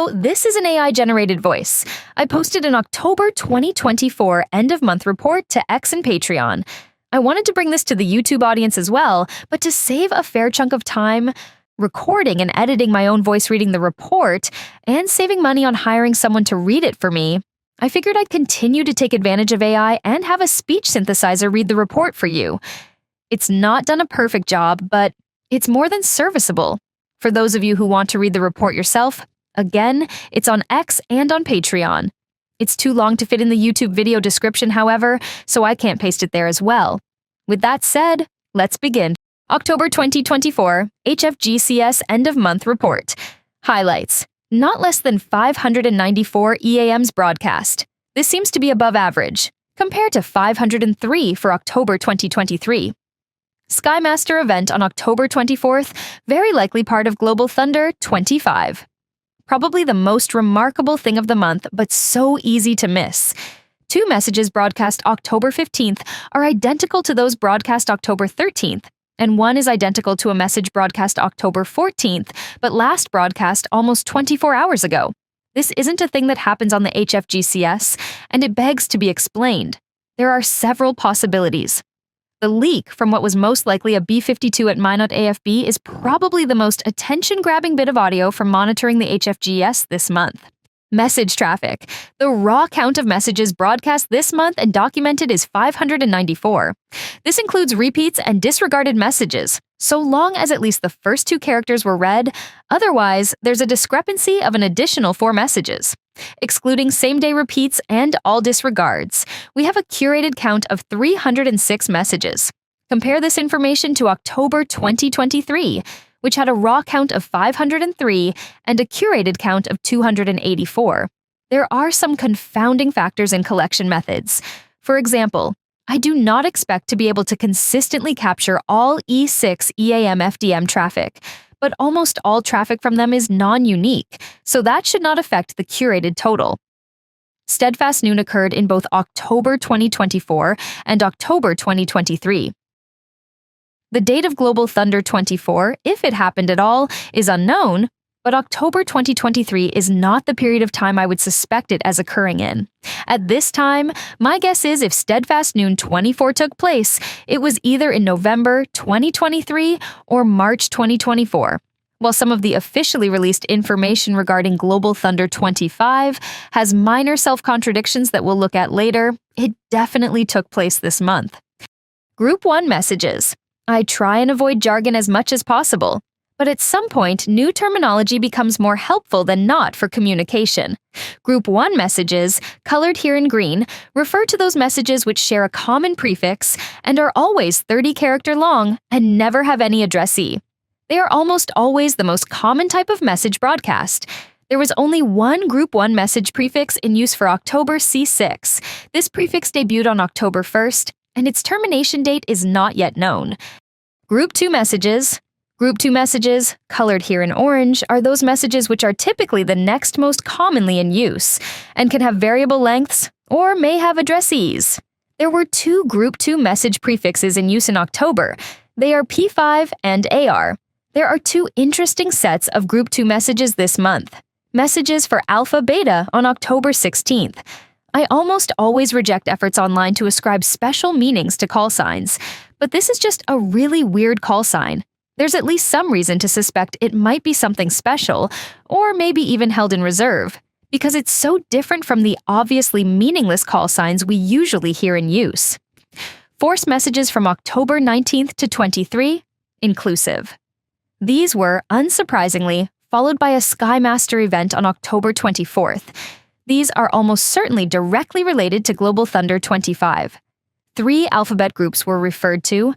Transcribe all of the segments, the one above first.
So this is an AI-generated voice. I posted an October 2024 end-of-month report to X and Patreon. I wanted to bring this to the YouTube audience as well, but to save a fair chunk of time recording and editing my own voice reading the report, and saving money on hiring someone to read it for me, I figured I'd continue to take advantage of AI and have a speech synthesizer read the report for you. It's not done a perfect job, but it's more than serviceable. For those of you who want to read the report yourself, again, it's on X and on Patreon. It's too long to fit in the YouTube video description, however, so I can't paste it there as well. With that said, let's begin. October 2024, HFGCS End-of-Month Report. Highlights. Not less than 594 EAMs broadcast. This seems to be above average, compared to 503 for October 2023. Skymaster event on October 24th, very likely part of Global Thunder 25. Probably the most remarkable thing of the month, but so easy to miss. 2 messages broadcast October 15th are identical to those broadcast October 13th, and one is identical to a message broadcast October 14th, but last broadcast almost 24 hours ago. This isn't a thing that happens on the HFGCS, and it begs to be explained. There are several possibilities. The leak from what was most likely a B-52 at Minot AFB is probably the most attention-grabbing bit of audio from monitoring the HFGS this month. Message traffic. The raw count of messages broadcast this month and documented is 594. This includes repeats and disregarded messages, so long as at least the first 2 characters were read. Otherwise, there's a discrepancy of an additional 4 messages. Excluding same-day repeats and all disregards, we have a curated count of 306 messages. Compare this information to October 2023, which had a raw count of 503 and a curated count of 284. There are some confounding factors in collection methods. For example, I do not expect to be able to consistently capture all E6 EAM FDM traffic, but almost all traffic from them is non-unique, so that should not affect the curated total. Steadfast noon occurred in both October 2024 and October 2023. The date of Global Thunder 24, if it happened at all, is unknown, but October 2023 is not the period of time I would suspect it as occurring in. At this time, my guess is if Steadfast Noon 24 took place, it was either in November 2023 or March 2024. While some of the officially released information regarding Global Thunder 25 has minor self-contradictions that we'll look at later, it definitely took place this month. Group 1 messages. I try and avoid jargon as much as possible, but at some point, new terminology becomes more helpful than not for communication. Group 1 messages, colored here in green, refer to those messages which share a common prefix and are always 30-character long and never have any addressee. They are almost always the most common type of message broadcast. There was only one Group 1 message prefix in use for October C6. This prefix debuted on October 1st, and its termination date is not yet known. Group 2 messages. Group 2 messages, colored here in orange, are those messages which are typically the next most commonly in use, and can have variable lengths, or may have addressees. There were 2 Group 2 message prefixes in use in October. They are P5 and AR. There are 2 interesting sets of Group 2 messages this month. Messages for Alpha Beta on October 16th. I almost always reject efforts online to ascribe special meanings to call signs, but this is just a really weird call sign. There's at least some reason to suspect it might be something special, or maybe even held in reserve, because it's so different from the obviously meaningless call signs we usually hear in use. Force messages from October 19th to 23, inclusive. These were, unsurprisingly, followed by a Skymaster event on October 24th. These are almost certainly directly related to Global Thunder 25. 3 alphabet groups were referred to: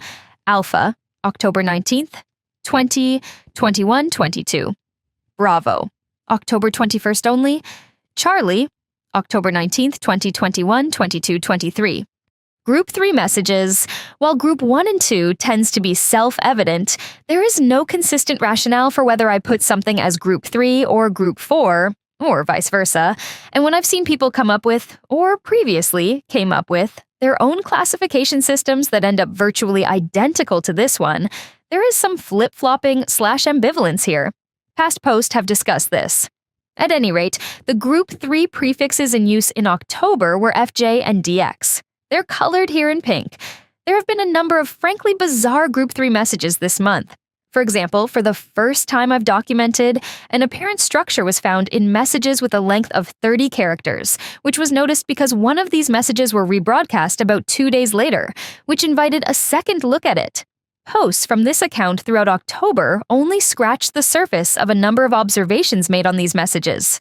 Alpha, October 19th, 20, 21, 22. Bravo, October 21st only. Charlie, October 19th, 2021, 22, 23. Group 3 messages. While Group 1 and 2 tends to be self-evident, there is no consistent rationale for whether I put something as Group 3 or Group 4, or vice versa, and when I've seen people come up with, or previously came up with, their own classification systems that end up virtually identical to this one, there is some flip-flopping / ambivalence here. Past posts have discussed this. At any rate, the Group 3 prefixes in use in October were FJ and DX. They're colored here in pink. There have been a number of frankly bizarre Group 3 messages this month. For example, for the first time I've documented, an apparent structure was found in messages with a length of 30 characters, which was noticed because one of these messages were rebroadcast about 2 days later, which invited a second look at it. Posts from this account throughout October only scratched the surface of a number of observations made on these messages.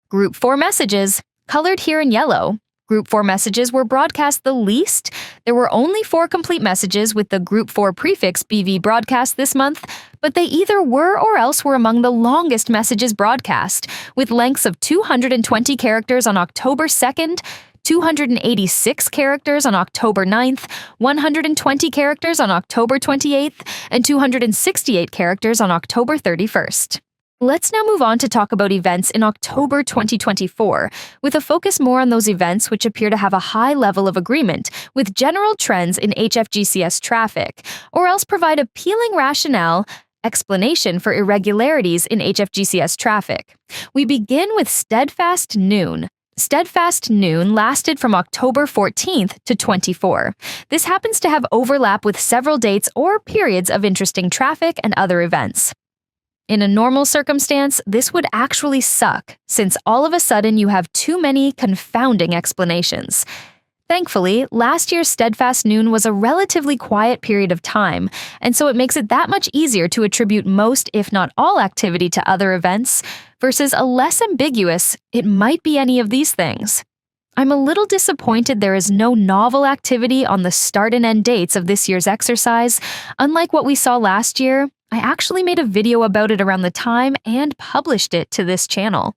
Group 4 messages, colored here in yellow. Group 4 messages were broadcast the least. There were only 4 complete messages with the Group 4 prefix BV broadcast this month, but they either were or else were among the longest messages broadcast, with lengths of 220 characters on October 2nd, 286 characters on October 9th, 120 characters on October 28th, and 268 characters on October 31st. Let's now move on to talk about events in October 2024, with a focus more on those events which appear to have a high level of agreement with general trends in HFGCS traffic, or else provide appealing explanation for irregularities in HFGCS traffic. We begin with Steadfast Noon. Steadfast Noon lasted from October 14th to 24. This happens to have overlap with several dates or periods of interesting traffic and other events. In a normal circumstance, this would actually suck, since all of a sudden you have too many confounding explanations. Thankfully, last year's Steadfast Noon was a relatively quiet period of time, and so it makes it that much easier to attribute most, if not all, activity to other events, versus a less ambiguous, it might be any of these things. I'm a little disappointed there is no novel activity on the start and end dates of this year's exercise. Unlike what we saw last year, I actually made a video about it around the time and published it to this channel.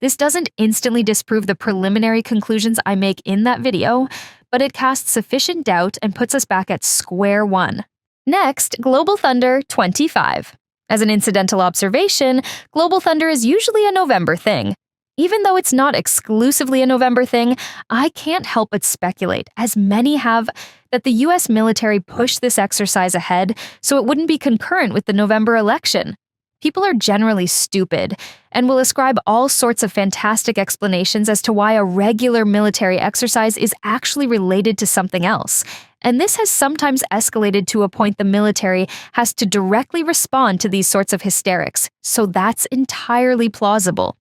This doesn't instantly disprove the preliminary conclusions I make in that video, but it casts sufficient doubt and puts us back at square one. Next, Global Thunder 25. As an incidental observation, Global Thunder is usually a November thing. Even though it's not exclusively a November thing, I can't help but speculate, as many have, that the US military pushed this exercise ahead so it wouldn't be concurrent with the November election. People are generally stupid and will ascribe all sorts of fantastic explanations as to why a regular military exercise is actually related to something else. And this has sometimes escalated to a point the military has to directly respond to these sorts of hysterics, so that's entirely plausible.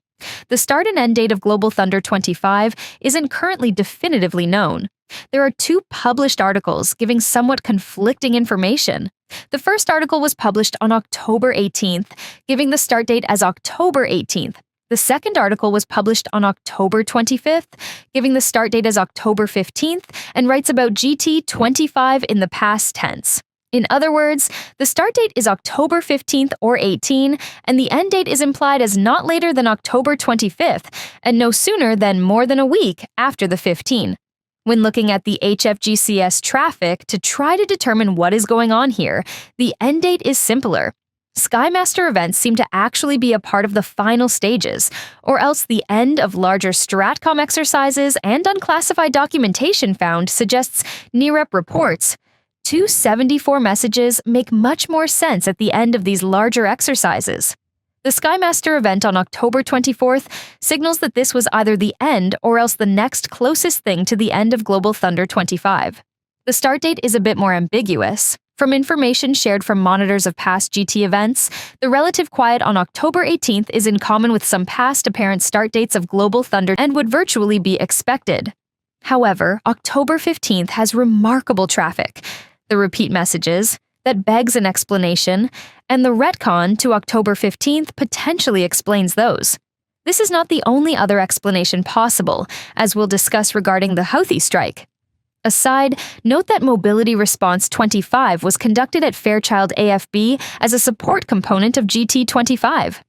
The start and end date of Global Thunder 25 isn't currently definitively known. There are 2 published articles giving somewhat conflicting information. The first article was published on October 18th, giving the start date as October 18th. The second article was published on October 25th, giving the start date as October 15th, and writes about GT25 in the past tense. In other words, the start date is October 15th or 18, and the end date is implied as not later than October 25th, and no sooner than more than a week after the 15. When looking at the HFGCS traffic to try to determine what is going on here, the end date is simpler. Skymaster events seem to actually be a part of the final stages, or else the end of larger Stratcom exercises and unclassified documentation found suggests NEREP reports. 274 messages make much more sense at the end of these larger exercises. The Skymaster event on October 24th signals that this was either the end or else the next closest thing to the end of Global Thunder 25. The start date is a bit more ambiguous. From information shared from monitors of past GT events, the relative quiet on October 18th is in common with some past apparent start dates of Global Thunder and would virtually be expected. However, October 15th has remarkable traffic. The repeat messages, that begs an explanation, and the retcon to October 15th potentially explains those. This is not the only other explanation possible, as we'll discuss regarding the Hthi Strike. Aside, note that Mobility Response 25 was conducted at Fairchild AFB as a support component of GT25.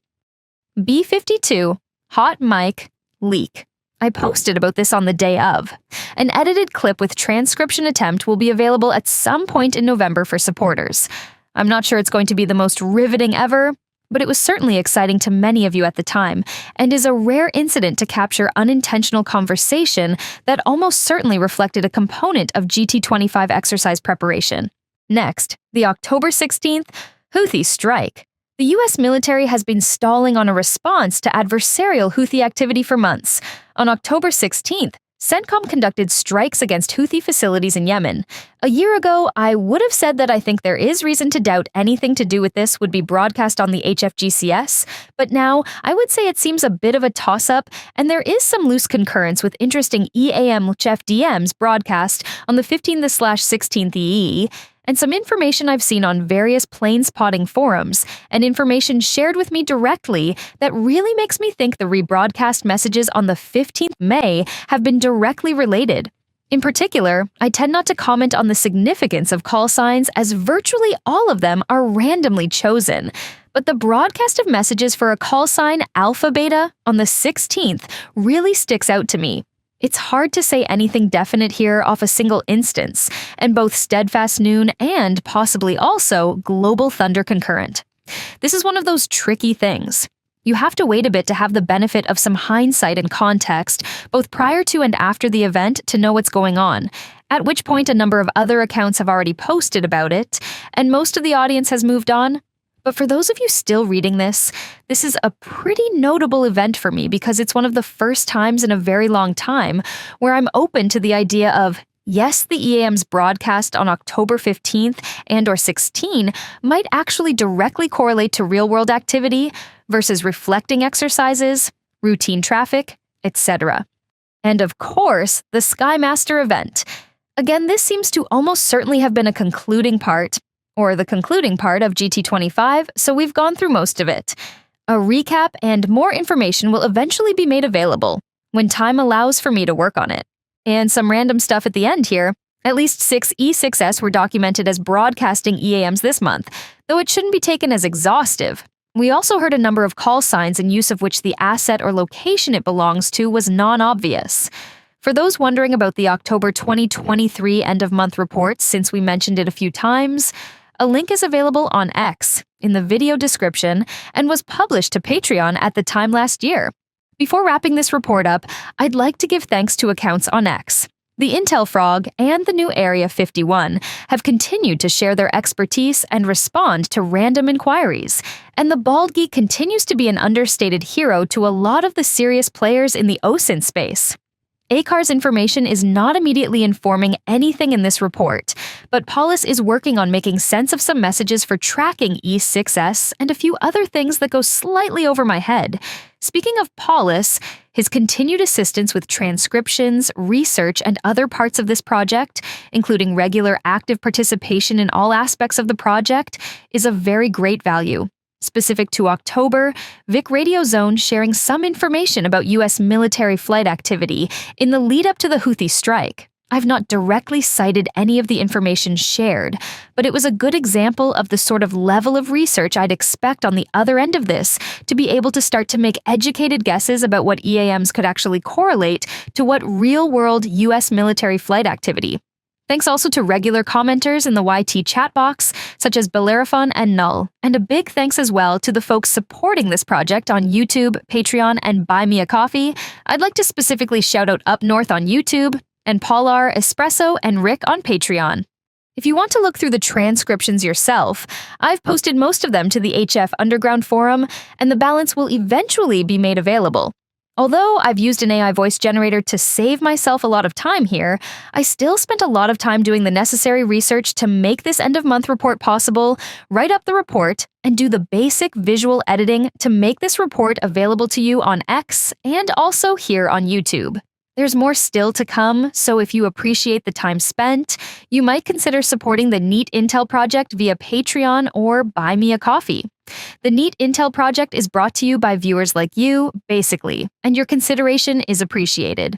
B52, Hot Mic, Leak. I posted about this on the day of. An edited clip with transcription attempt will be available at some point in November for supporters. I'm not sure it's going to be the most riveting ever, but it was certainly exciting to many of you at the time, and is a rare incident to capture unintentional conversation that almost certainly reflected a component of GT25 exercise preparation. Next, the October 16th Hthi Strike. The US military has been stalling on a response to adversarial Houthi activity for months. On October 16th, CENTCOM conducted strikes against Houthi facilities in Yemen. A year ago, I would have said that I think there is reason to doubt anything to do with this would be broadcast on the HFGCS, but now I would say it seems a bit of a toss-up, and there is some loose concurrence with interesting EAM HFDM's broadcast on the 15th/16th EE, and some information I've seen on various plane spotting forums, and information shared with me directly that really makes me think the rebroadcast messages on the 15th May have been directly related. In particular, I tend not to comment on the significance of call signs as virtually all of them are randomly chosen. But the broadcast of messages for a call sign Alpha Beta on the 16th really sticks out to me. It's hard to say anything definite here off a single instance, and both Steadfast Noon and possibly also Global Thunder concurrent. This is one of those tricky things. You have to wait a bit to have the benefit of some hindsight and context, both prior to and after the event, to know what's going on, at which point a number of other accounts have already posted about it, and most of the audience has moved on. But for those of you still reading this is a pretty notable event for me because it's one of the first times in a very long time where I'm open to the idea of, yes, the EAM's broadcast on October 15th and or 16 might actually directly correlate to real-world activity versus reflecting exercises, routine traffic, etc. And of course, the Skymaster event. Again, this seems to almost certainly have been a concluding part, or the concluding part of GT25, so we've gone through most of it. A recap and more information will eventually be made available when time allows for me to work on it. And some random stuff at the end here. At least 6 E6S were documented as broadcasting EAMs this month, though it shouldn't be taken as exhaustive. We also heard a number of call signs in use of which the asset or location it belongs to was non-obvious. For those wondering about the October 2023 end-of-month report, since we mentioned it a few times, a link is available on X in the video description and was published to Patreon at the time last year. Before wrapping this report up, I'd like to give thanks to accounts on X. The Intel Frog and the new Area 51 have continued to share their expertise and respond to random inquiries, and the Bald Geek continues to be an understated hero to a lot of the serious players in the OSINT space. ACAR's information is not immediately informing anything in this report, but Paulus is working on making sense of some messages for tracking E6S and a few other things that go slightly over my head. Speaking of Paulus, his continued assistance with transcriptions, research, and other parts of this project, including regular active participation in all aspects of the project, is of very great value. Specific to October, Vic Radio Zone sharing some information about U.S. military flight activity in the lead-up to the Hthi Strike. I've not directly cited any of the information shared, but it was a good example of the sort of level of research I'd expect on the other end of this to be able to start to make educated guesses about what EAMs could actually correlate to what real-world U.S. military flight activity. Thanks also to regular commenters in the YT chat box, such as Bellerophon and Null, and a big thanks as well to the folks supporting this project on YouTube, Patreon, and Buy Me a Coffee. I'd like to specifically shout out Up North on YouTube, and Paular, Espresso, and Rick on Patreon. If you want to look through the transcriptions yourself, I've posted most of them to the HF Underground forum, and the balance will eventually be made available. Although I've used an AI voice generator to save myself a lot of time here, I still spent a lot of time doing the necessary research to make this end-of-month report possible, write up the report, and do the basic visual editing to make this report available to you on X and also here on YouTube. There's more still to come, so if you appreciate the time spent, you might consider supporting the Neat Intel project via Patreon or Buy Me a Coffee. The Neat Intel project is brought to you by viewers like you, basically, and your consideration is appreciated.